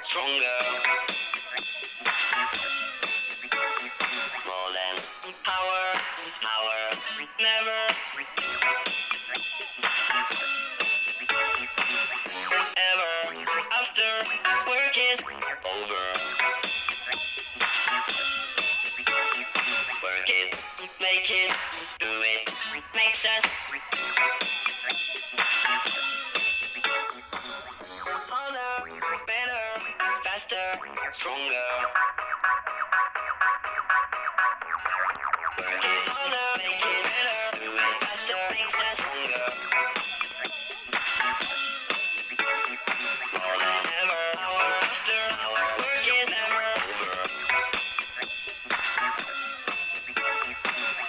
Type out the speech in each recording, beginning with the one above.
stronger. More than power, never. Ever after work is over. Work it, make it, do it, makes us harder, better, faster, stronger. Work it harder, make it better, do it faster, makes us stronger. More than ever, hour after hour, work is never over.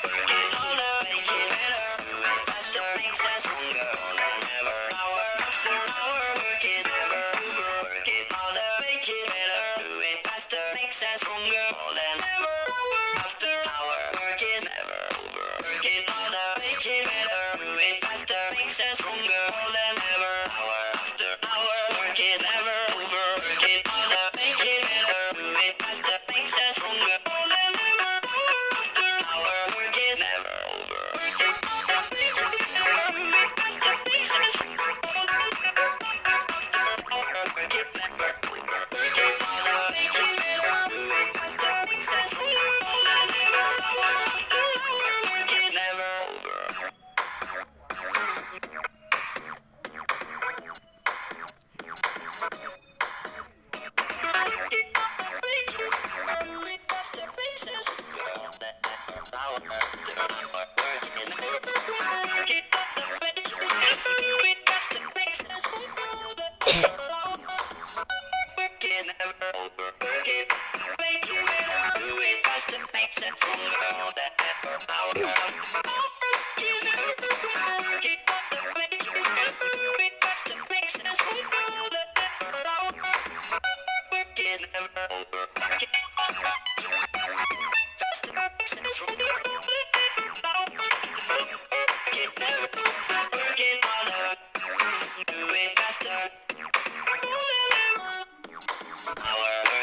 Work it harder, make it better, do it faster, makes us stronger. More than ever, hour after hour, work is never over. Work it harder, make it better, do it faster, makes us stronger. More than ever, hour after hour, work is never over. Work it harder, make it better, do it faster, makes us stronger. More than ever, hour after hour, work is never over. Work it harder, make it better, do it faster, makes us stronger. More than ever, hour after hour, work is never over. Work it harder, make it better, do it faster, makes us stronger. More than ever, hour, work it never over. Work it harder, make it better, do it faster, makes us stronger. More than ever, hour after hour, work is never over. Our